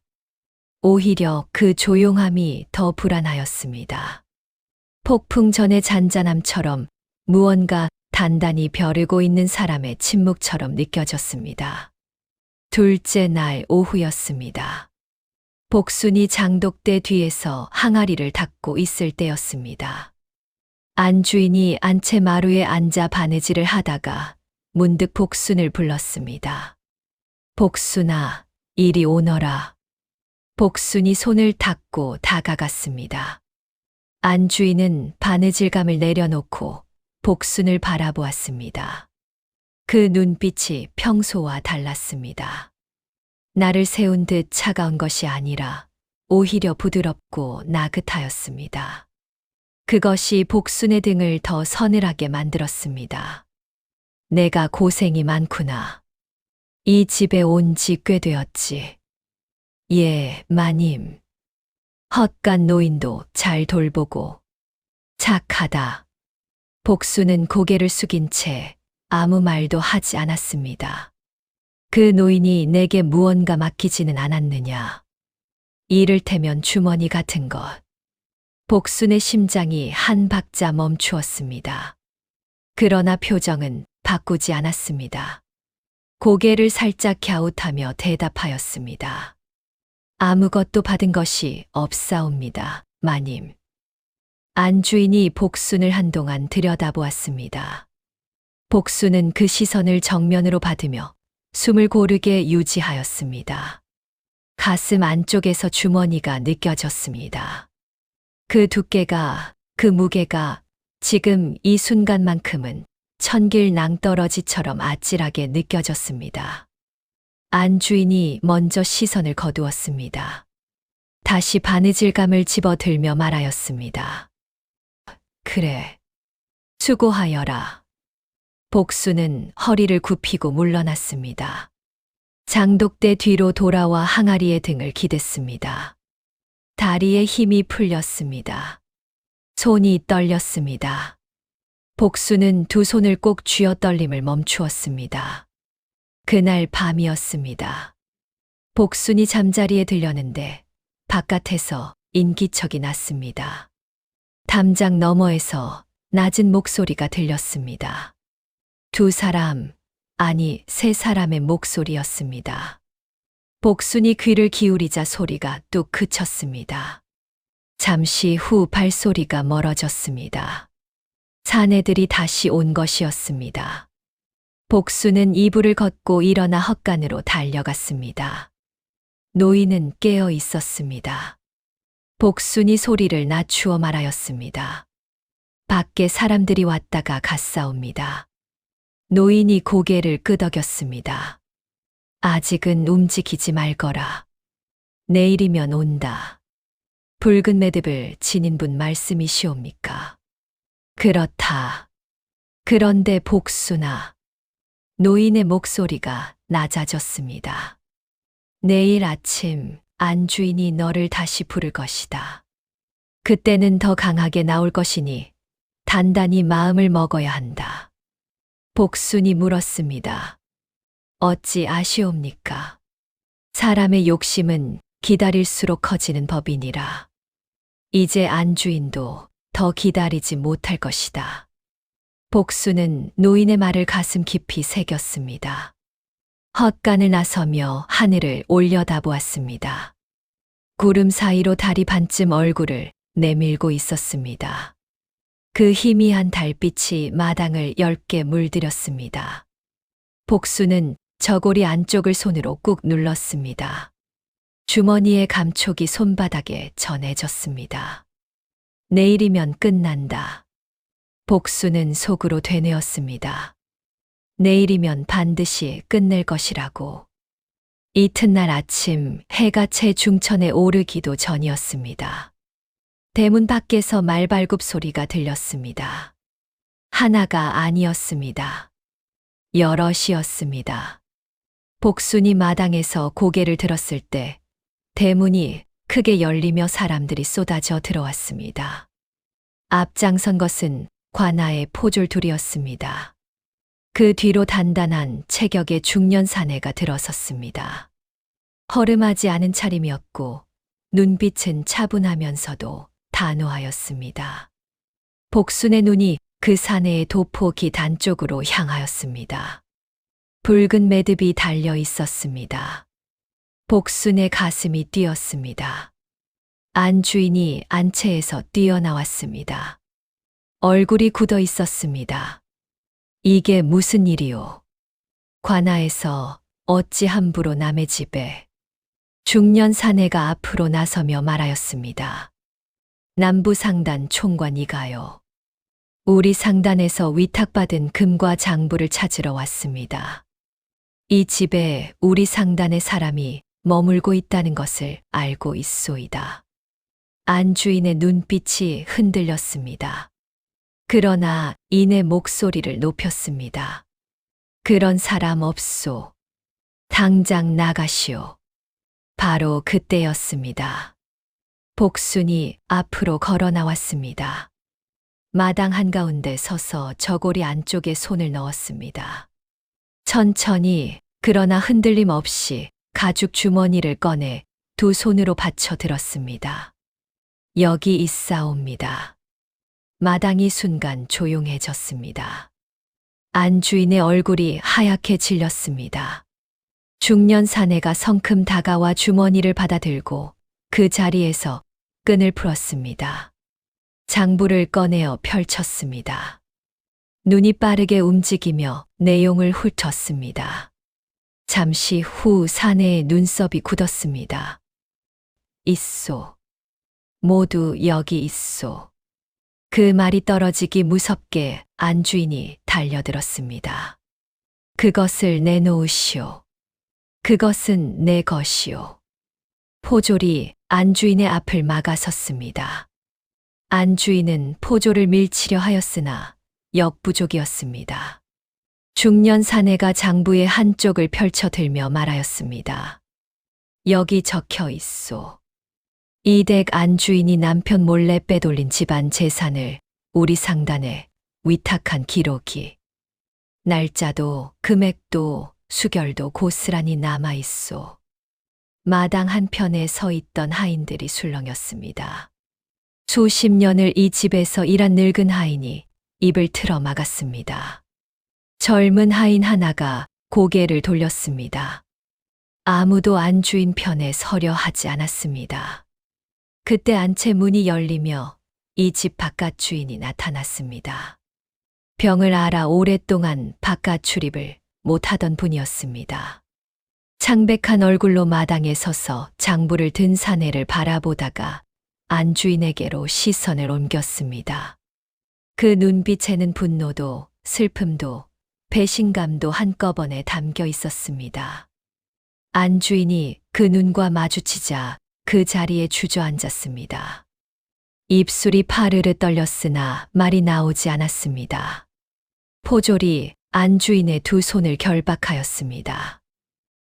오히려 그 조용함이 더 불안하였습니다. 폭풍 전의 잔잔함처럼 무언가 단단히 벼르고 있는 사람의 침묵처럼 느껴졌습니다. 둘째 날 오후였습니다. 복순이 장독대 뒤에서 항아리를 닦고 있을 때였습니다. 안주인이 안채 마루에 앉아 바느질을 하다가 문득 복순을 불렀습니다. 복순아, 이리 오너라. 복순이 손을 닦고 다가갔습니다. 안주인은 바느질감을 내려놓고 복순을 바라보았습니다. 그 눈빛이 평소와 달랐습니다. 나를 세운 듯 차가운 것이 아니라 오히려 부드럽고 나긋하였습니다. 그것이 복순의 등을 더 서늘하게 만들었습니다. 내가 고생이 많구나. 이 집에 온 지 꽤 되었지. 예, 마님. 헛간 노인도 잘 돌보고. 착하다. 복순은 고개를 숙인 채 아무 말도 하지 않았습니다. 그 노인이 내게 무언가 맡기지는 않았느냐. 이를테면 주머니 같은 것. 복순의 심장이 한 박자 멈추었습니다. 그러나 표정은 바꾸지 않았습니다. 고개를 살짝 갸웃하며 대답하였습니다. 아무것도 받은 것이 없사옵니다, 마님. 안주인이 복순을 한동안 들여다보았습니다. 복순은 그 시선을 정면으로 받으며 숨을 고르게 유지하였습니다. 가슴 안쪽에서 주머니가 느껴졌습니다. 그 두께가, 그 무게가 지금 이 순간만큼은 천길 낭떠러지처럼 아찔하게 느껴졌습니다. 안주인이 먼저 시선을 거두었습니다. 다시 바느질감을 집어들며 말하였습니다. 그래, 수고하여라. 복순은 허리를 굽히고 물러났습니다. 장독대 뒤로 돌아와 항아리의 등을 기댔습니다. 다리에 힘이 풀렸습니다. 손이 떨렸습니다. 복순은 두 손을 꼭 쥐어 떨림을 멈추었습니다. 그날 밤이었습니다. 복순이 잠자리에 들렸는데 바깥에서 인기척이 났습니다. 담장 너머에서 낮은 목소리가 들렸습니다. 두 사람, 아니 세 사람의 목소리였습니다. 복순이 귀를 기울이자 소리가 뚝 그쳤습니다. 잠시 후 발소리가 멀어졌습니다. 사내들이 다시 온 것이었습니다. 복순은 이불을 걷고 일어나 헛간으로 달려갔습니다. 노인은 깨어 있었습니다. 복순이 소리를 낮추어 말하였습니다. 밖에 사람들이 왔다가 갔사옵니다. 노인이 고개를 끄덕였습니다. 아직은 움직이지 말거라. 내일이면 온다. 붉은 매듭을 지닌 분 말씀이시옵니까? 그렇다. 그런데 복순아. 노인의 목소리가 낮아졌습니다. 내일 아침 안주인이 너를 다시 부를 것이다. 그때는 더 강하게 나올 것이니 단단히 마음을 먹어야 한다. 복순이 물었습니다. 어찌 아시옵니까? 사람의 욕심은 기다릴수록 커지는 법이니라. 이제 안주인도 더 기다리지 못할 것이다. 복순은 노인의 말을 가슴 깊이 새겼습니다. 헛간을 나서며 하늘을 올려다보았습니다. 구름 사이로 달이 반쯤 얼굴을 내밀고 있었습니다. 그 희미한 달빛이 마당을 엷게 물들였습니다. 복순은 저고리 안쪽을 손으로 꾹 눌렀습니다. 주머니의 감촉이 손바닥에 전해졌습니다. 내일이면 끝난다. 복순은 속으로 되뇌었습니다. 내일이면 반드시 끝낼 것이라고. 이튿날 아침 해가 채 중천에 오르기도 전이었습니다. 대문 밖에서 말발굽 소리가 들렸습니다. 하나가 아니었습니다. 여럿이었습니다. 복순이 마당에서 고개를 들었을 때 대문이 크게 열리며 사람들이 쏟아져 들어왔습니다. 앞장선 것은 관아의 포졸 둘이었습니다. 그 뒤로 단단한 체격의 중년 사내가 들어섰습니다. 허름하지 않은 차림이었고 눈빛은 차분하면서도 단호하였습니다. 복순의 눈이 그 사내의 도포 기단 쪽으로 향하였습니다. 붉은 매듭이 달려 있었습니다. 복순의 가슴이 뛰었습니다. 안 주인이 안채에서 뛰어나왔습니다. 얼굴이 굳어 있었습니다. 이게 무슨 일이오? 관아에서 어찌 함부로 남의 집에? 중년 사내가 앞으로 나서며 말하였습니다. 남부 상단 총관이가요. 우리 상단에서 위탁받은 금과 장부를 찾으러 왔습니다. 이 집에 우리 상단의 사람이 머물고 있다는 것을 알고 있소이다. 안 주인의 눈빛이 흔들렸습니다. 그러나 이내 목소리를 높였습니다. 그런 사람 없소. 당장 나가시오. 바로 그때였습니다. 복순이 앞으로 걸어 나왔습니다. 마당 한가운데 서서 저고리 안쪽에 손을 넣었습니다. 천천히 그러나 흔들림 없이 가죽 주머니를 꺼내 두 손으로 받쳐 들었습니다. 여기 있사옵니다. 마당이 순간 조용해졌습니다. 안 주인의 얼굴이 하얗게 질렸습니다. 중년 사내가 성큼 다가와 주머니를 받아들고 그 자리에서 끈을 풀었습니다. 장부를 꺼내어 펼쳤습니다. 눈이 빠르게 움직이며 내용을 훑었습니다. 잠시 후 사내의 눈썹이 굳었습니다. 있소. 모두 여기 있소. 그 말이 떨어지기 무섭게 안 주인이 달려들었습니다. 그것을 내놓으시오. 그것은 내 것이오. 포졸이 안 주인의 앞을 막아섰습니다. 안 주인은 포졸을 밀치려 하였으나 역부족이었습니다. 중년 사내가 장부의 한쪽을 펼쳐들며 말하였습니다. 여기 적혀 있소. 이댁 안 주인이 남편 몰래 빼돌린 집안 재산을 우리 상단에 위탁한 기록이. 날짜도 금액도 수결도 고스란히 남아있소. 마당 한편에 서 있던 하인들이 술렁였습니다. 수십 년을 이 집에서 일한 늙은 하인이 입을 틀어 막았습니다. 젊은 하인 하나가 고개를 돌렸습니다. 아무도 안 주인 편에 서려 하지 않았습니다. 그때 안채 문이 열리며 이 집 바깥 주인이 나타났습니다. 병을 앓아 오랫동안 바깥 출입을 못하던 분이었습니다. 창백한 얼굴로 마당에 서서 장부를 든 사내를 바라보다가 안 주인에게로 시선을 옮겼습니다. 그 눈빛에는 분노도 슬픔도 배신감도 한꺼번에 담겨 있었습니다. 안 주인이 그 눈과 마주치자 그 자리에 주저앉았습니다. 입술이 파르르 떨렸으나 말이 나오지 않았습니다. 포졸이 안 주인의 두 손을 결박하였습니다.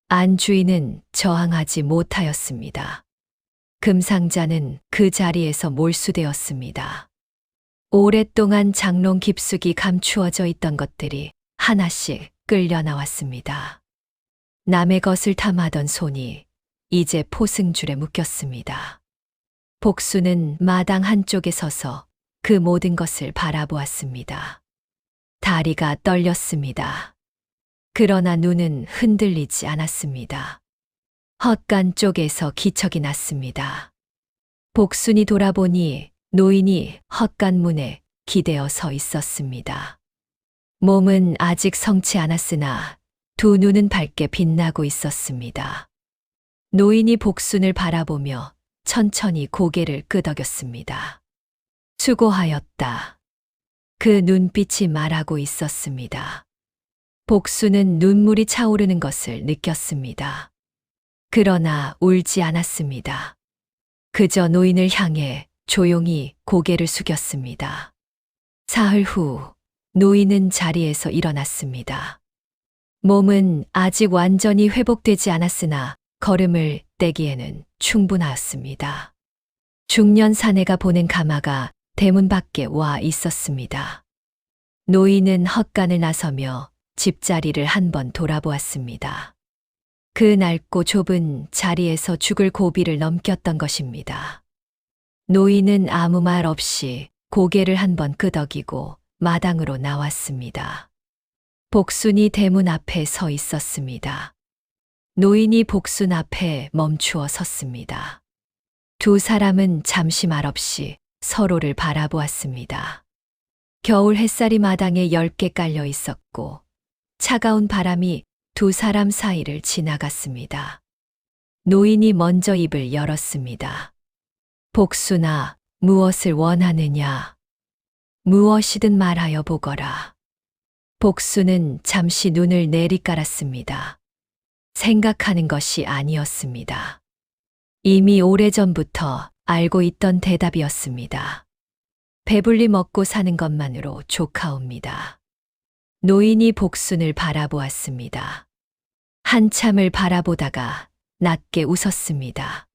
안 주인은 저항하지 못하였습니다. 금상자는 그 자리에서 몰수되었습니다. 오랫동안 장롱 깊숙이 감추어져 있던 것들이 하나씩 끌려 나왔습니다. 남의 것을 탐하던 손이 이제 포승줄에 묶였습니다. 복수는 마당 한쪽에 서서 그 모든 것을 바라보았습니다. 다리가 떨렸습니다. 그러나 눈은 흔들리지 않았습니다. 헛간 쪽에서 기척이 났습니다. 복순이 돌아보니 노인이 헛간 문에 기대어 서 있었습니다. 몸은 아직 성치 않았으나 두 눈은 밝게 빛나고 있었습니다. 노인이 복순을 바라보며 천천히 고개를 끄덕였습니다. 수고하였다. 그 눈빛이 말하고 있었습니다. 복순은 눈물이 차오르는 것을 느꼈습니다. 그러나 울지 않았습니다. 그저 노인을 향해 조용히 고개를 숙였습니다. 사흘 후 노인은 자리에서 일어났습니다. 몸은 아직 완전히 회복되지 않았으나 걸음을 떼기에는 충분하였습니다. 중년 사내가 보낸 가마가 대문 밖에 와 있었습니다. 노인은 헛간을 나서며 집자리를 한번 돌아보았습니다. 그 낡고 좁은 자리에서 죽을 고비를 넘겼던 것입니다. 노인은 아무 말 없이 고개를 한번 끄덕이고 마당으로 나왔습니다. 복순이 대문 앞에 서 있었습니다. 노인이 복순 앞에 멈추어 섰습니다. 두 사람은 잠시 말없이 서로를 바라보았습니다. 겨울 햇살이 마당에 엷게 깔려 있었고 차가운 바람이 두 사람 사이를 지나갔습니다. 노인이 먼저 입을 열었습니다. 복순아, 무엇을 원하느냐? 무엇이든 말하여 보거라. 복순은 잠시 눈을 내리깔았습니다. 생각하는 것이 아니었습니다. 이미 오래전부터 알고 있던 대답이었습니다. 배불리 먹고 사는 것만으로 족하옵니다. 노인이 복순을 바라보았습니다. 한참을 바라보다가 낮게 웃었습니다.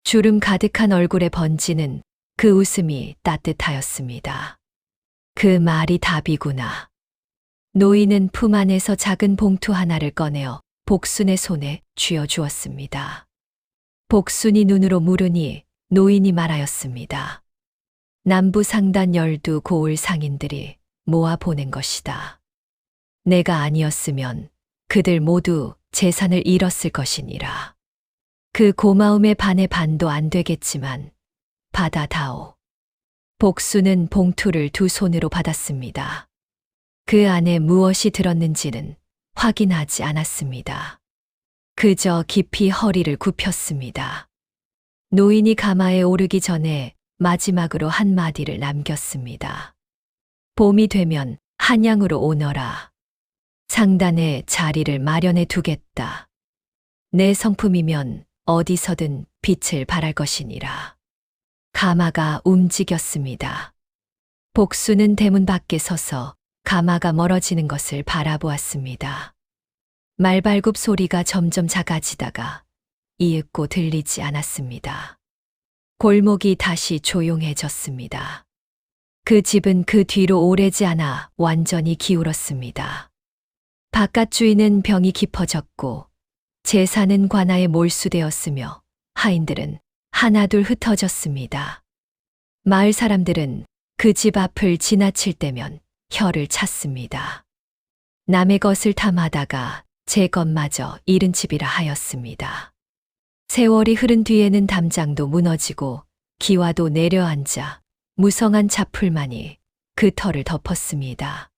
주름 가득한 얼굴에 번지는 그 웃음이 따뜻하였습니다. 그 말이 답이구나. 노인은 품 안에서 작은 봉투 하나를 꺼내어 복순의 손에 쥐어주었습니다. 복순이 눈으로 물으니 노인이 말하였습니다. 남부 상단 12 고을 상인들이 모아 보낸 것이다. 내가 아니었으면 그들 모두 재산을 잃었을 것이니라. 그 고마움의 반의 반도 안 되겠지만 받아다오. 복순은 봉투를 두 손으로 받았습니다. 그 안에 무엇이 들었는지는 확인하지 않았습니다. 그저 깊이 허리를 굽혔습니다. 노인이 가마에 오르기 전에 마지막으로 한마디를 남겼습니다. 봄이 되면 한양으로 오너라. 상단에 자리를 마련해 두겠다. 내 성품이면 어디서든 빛을 발할 것이니라. 가마가 움직였습니다. 복순은 대문 밖에 서서 가마가 멀어지는 것을 바라보았습니다. 말발굽 소리가 점점 작아지다가 이윽고 들리지 않았습니다. 골목이 다시 조용해졌습니다. 그 집은 그 뒤로 오래지 않아 완전히 기울었습니다. 바깥 주인은 병이 깊어졌고 재산은 관아에 몰수되었으며 하인들은 하나둘 흩어졌습니다. 마을 사람들은 그 집 앞을 지나칠 때면 혀를 찼습니다. 남의 것을 탐하다가 제 것마저 잃은 집이라 하였습니다. 세월이 흐른 뒤에는 담장도 무너지고 기와도 내려앉아 무성한 자풀만이 그 터를 덮었습니다.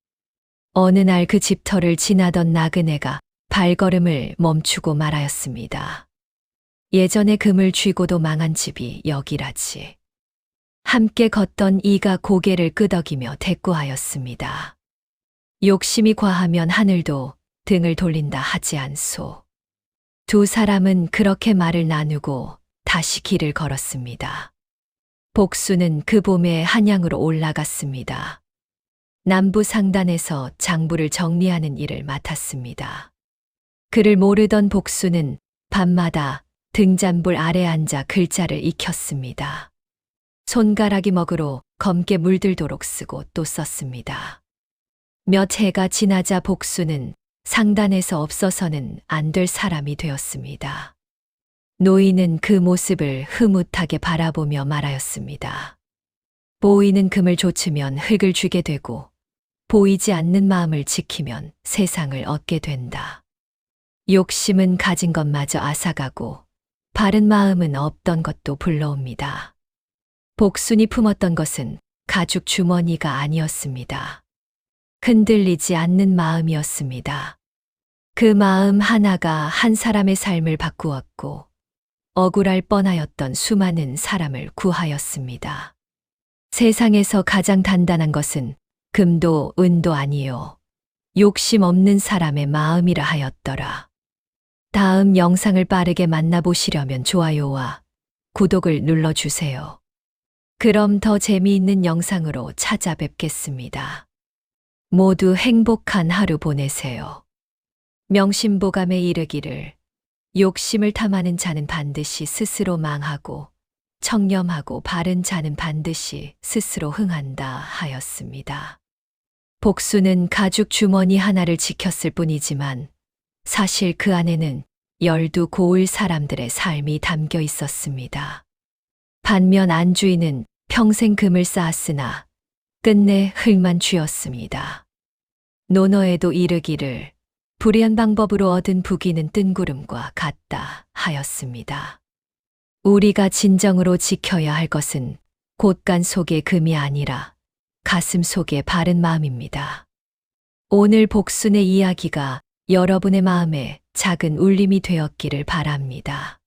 어느 날 그 집터를 지나던 나그네가 발걸음을 멈추고 말하였습니다. 예전에 금을 쥐고도 망한 집이 여기라지. 함께 걷던 이가 고개를 끄덕이며 대꾸하였습니다. 욕심이 과하면 하늘도 등을 돌린다 하지 않소. 두 사람은 그렇게 말을 나누고 다시 길을 걸었습니다. 복순은 그 봄에 한양으로 올라갔습니다. 남부 상단에서 장부를 정리하는 일을 맡았습니다. 그를 모르던 복순은 밤마다 등잔불 아래 앉아 글자를 익혔습니다. 손가락이 먹으로 검게 물들도록 쓰고 또 썼습니다. 몇 해가 지나자 복순은 상단에서 없어서는 안 될 사람이 되었습니다. 노인은 그 모습을 흐뭇하게 바라보며 말하였습니다. 보이는 금을 좇으면 흙을 쥐게 되고 보이지 않는 마음을 지키면 세상을 얻게 된다. 욕심은 가진 것마저 앗아가고 바른 마음은 없던 것도 불러옵니다. 복순이 품었던 것은 가죽 주머니가 아니었습니다. 흔들리지 않는 마음이었습니다. 그 마음 하나가 한 사람의 삶을 바꾸었고 억울할 뻔하였던 수많은 사람을 구하였습니다. 세상에서 가장 단단한 것은 금도 은도 아니요 욕심 없는 사람의 마음이라 하였더라. 다음 영상을 빠르게 만나보시려면 좋아요와 구독을 눌러주세요. 그럼 더 재미있는 영상으로 찾아뵙겠습니다. 모두 행복한 하루 보내세요. 명심보감에 이르기를 욕심을 탐하는 자는 반드시 스스로 망하고 청렴하고 바른 자는 반드시 스스로 흥한다 하였습니다. 복순은 가죽 주머니 하나를 지켰을 뿐이지만 사실 그 안에는 열두 고을 사람들의 삶이 담겨 있었습니다. 반면 안주인은 평생 금을 쌓았으나 끝내 흙만 쥐었습니다. 논어에도 이르기를 불의한 방법으로 얻은 부귀는 뜬구름과 같다 하였습니다. 우리가 진정으로 지켜야 할 것은 곳간 속의 금이 아니라 가슴 속의 바른 마음입니다. 오늘 복순의 이야기가 여러분의 마음에 작은 울림이 되었기를 바랍니다.